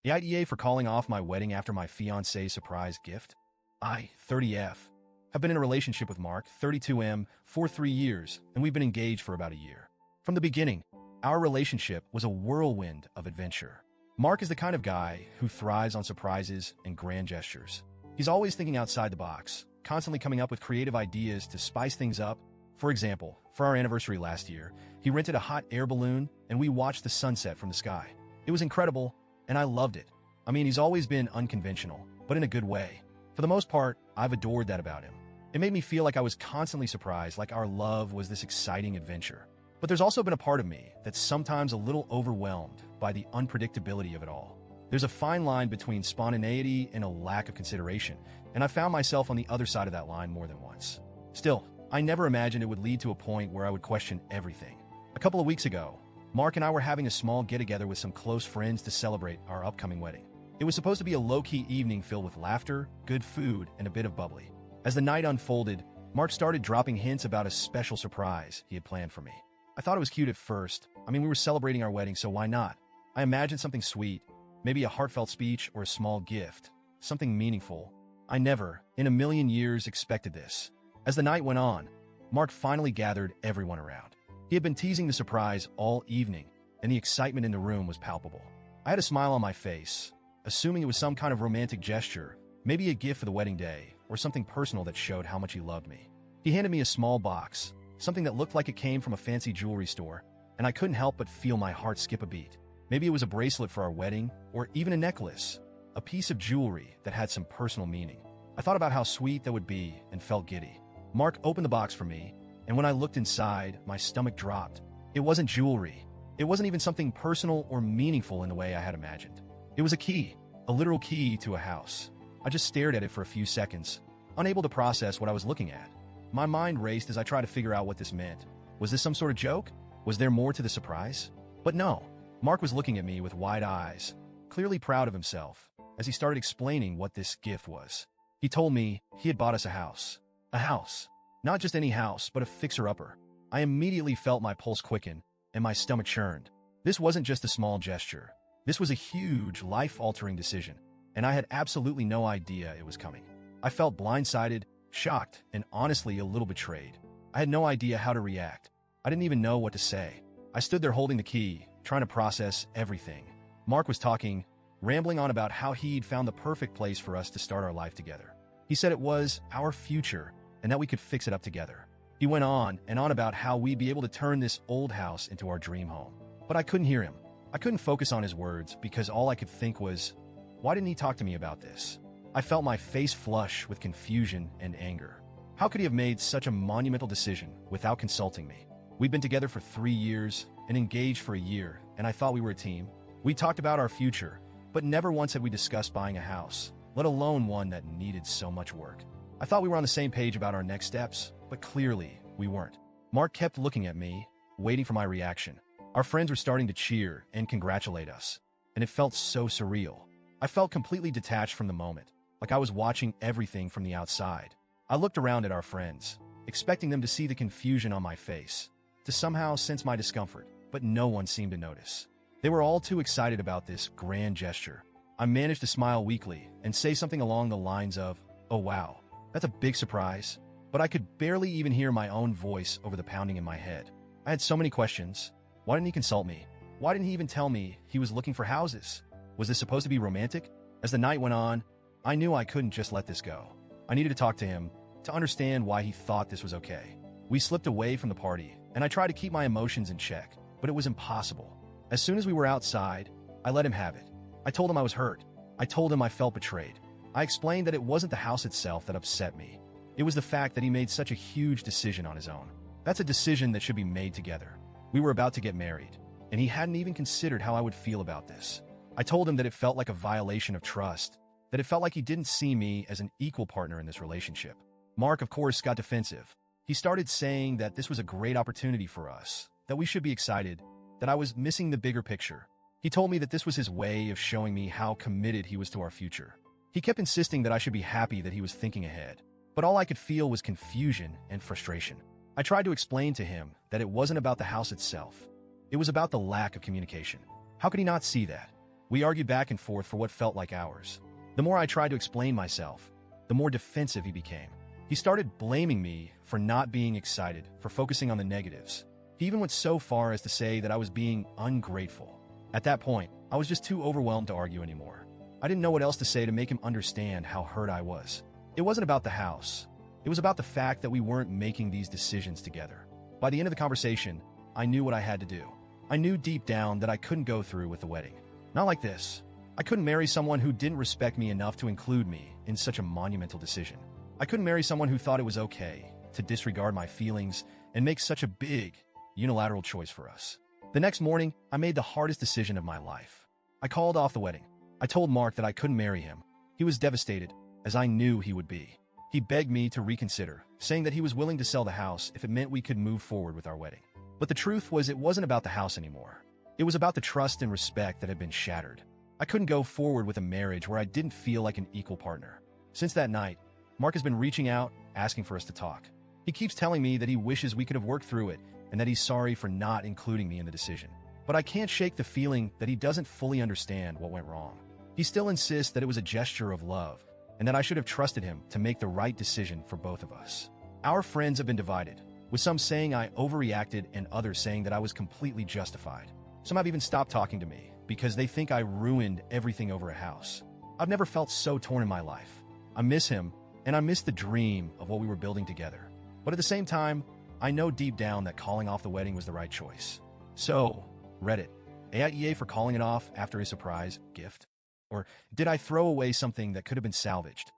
The AITA for calling off my wedding after my fiancé's surprise gift? I, 30F, have been in a relationship with Mark, 32M, for 3 years, and we've been engaged for about a year. From the beginning, our relationship was a whirlwind of adventure. Mark is the kind of guy who thrives on surprises and grand gestures. He's always thinking outside the box, constantly coming up with creative ideas to spice things up. For example, for our anniversary last year, he rented a hot air balloon and we watched the sunset from the sky. It was incredible, and I loved it. I mean, he's always been unconventional, but in a good way. For the most part, I've adored that about him. It made me feel like I was constantly surprised, like our love was this exciting adventure. But there's also been a part of me that's sometimes a little overwhelmed by the unpredictability of it all. There's a fine line between spontaneity and a lack of consideration, and I found myself on the other side of that line more than once. Still, I never imagined it would lead to a point where I would question everything. A couple of weeks ago, Mark and I were having a small get-together with some close friends to celebrate our upcoming wedding. It was supposed to be a low-key evening filled with laughter, good food, and a bit of bubbly. As the night unfolded, Mark started dropping hints about a special surprise he had planned for me. I thought it was cute at first. I mean, we were celebrating our wedding, so why not? I imagined something sweet, maybe a heartfelt speech or a small gift, something meaningful. I never, in a million years, expected this. As the night went on, Mark finally gathered everyone around. He had been teasing the surprise all evening, and the excitement in the room was palpable. I had a smile on my face, assuming it was some kind of romantic gesture, maybe a gift for the wedding day, or something personal that showed how much he loved me. He handed me a small box, something that looked like it came from a fancy jewelry store, and I couldn't help but feel my heart skip a beat. Maybe it was a bracelet for our wedding, or even a necklace, a piece of jewelry that had some personal meaning. I thought about how sweet that would be and felt giddy. Mark opened the box for me, and when I looked inside, my stomach dropped. It wasn't jewelry. It wasn't even something personal or meaningful in the way I had imagined. It was a key, a literal key to a house. I just stared at it for a few seconds, unable to process what I was looking at. My mind raced as I tried to figure out what this meant. Was this some sort of joke? Was there more to the surprise? But no. Mark was looking at me with wide eyes, clearly proud of himself, as he started explaining what this gift was. He told me he had bought us a house. A house. Not just any house, but a fixer-upper. I immediately felt my pulse quicken and my stomach churned. This wasn't just a small gesture. This was a huge, life-altering decision, and I had absolutely no idea it was coming. I felt blindsided, shocked, and honestly a little betrayed. I had no idea how to react. I didn't even know what to say. I stood there holding the key, trying to process everything. Mark was talking, rambling on about how he'd found the perfect place for us to start our life together. He said it was our future, and that we could fix it up together. He went on and on about how we'd be able to turn this old house into our dream home. But I couldn't hear him. I couldn't focus on his words because all I could think was, why didn't he talk to me about this? I felt my face flush with confusion and anger. How could he have made such a monumental decision without consulting me? We'd been together for 3 years and engaged for a year, and I thought we were a team. We talked about our future, but never once had we discussed buying a house, let alone one that needed so much work. I thought we were on the same page about our next steps, but clearly we weren't. Mark kept looking at me, waiting for my reaction. Our friends were starting to cheer and congratulate us, and it felt so surreal. I felt completely detached from the moment, like I was watching everything from the outside. I looked around at our friends, expecting them to see the confusion on my face, to somehow sense my discomfort, but no one seemed to notice. They were all too excited about this grand gesture. I managed to smile weakly and say something along the lines of, "Oh wow, that's a big surprise," but I could barely even hear my own voice over the pounding in my head. I had so many questions. Why didn't he consult me? Why didn't he even tell me he was looking for houses? Was this supposed to be romantic? As the night went on, I knew I couldn't just let this go. I needed to talk to him to understand why he thought this was okay. We slipped away from the party, and I tried to keep my emotions in check, but it was impossible. As soon as we were outside, I let him have it. I told him I was hurt. I told him I felt betrayed. I explained that it wasn't the house itself that upset me. It was the fact that he made such a huge decision on his own. That's a decision that should be made together. We were about to get married, and he hadn't even considered how I would feel about this. I told him that it felt like a violation of trust, that it felt like he didn't see me as an equal partner in this relationship. Mark, of course, got defensive. He started saying that this was a great opportunity for us, that we should be excited, that I was missing the bigger picture. He told me that this was his way of showing me how committed he was to our future. He kept insisting that I should be happy that he was thinking ahead, but all I could feel was confusion and frustration. I tried to explain to him that it wasn't about the house itself. It was about the lack of communication. How could he not see that? We argued back and forth for what felt like hours. The more I tried to explain myself, the more defensive he became. He started blaming me for not being excited, for focusing on the negatives. He even went so far as to say that I was being ungrateful. At that point, I was just too overwhelmed to argue anymore. I didn't know what else to say to make him understand how hurt I was. It wasn't about the house. It was about the fact that we weren't making these decisions together. By the end of the conversation, I knew what I had to do. I knew deep down that I couldn't go through with the wedding. Not like this. I couldn't marry someone who didn't respect me enough to include me in such a monumental decision. I couldn't marry someone who thought it was okay to disregard my feelings and make such a big, unilateral choice for us. The next morning, I made the hardest decision of my life. I called off the wedding. I told Mark that I couldn't marry him. He was devastated, as I knew he would be. He begged me to reconsider, saying that he was willing to sell the house if it meant we could move forward with our wedding. But the truth was, it wasn't about the house anymore. It was about the trust and respect that had been shattered. I couldn't go forward with a marriage where I didn't feel like an equal partner. Since that night, Mark has been reaching out, asking for us to talk. He keeps telling me that he wishes we could have worked through it and that he's sorry for not including me in the decision. But I can't shake the feeling that he doesn't fully understand what went wrong. He still insists that it was a gesture of love and that I should have trusted him to make the right decision for both of us. Our friends have been divided, with some saying I overreacted and others saying that I was completely justified. Some have even stopped talking to me because they think I ruined everything over a house. I've never felt so torn in my life. I miss him, and I miss the dream of what we were building together. But at the same time, I know deep down that calling off the wedding was the right choice. So, Reddit, AITA for calling it off after a surprise gift? Or did I throw away something that could have been salvaged?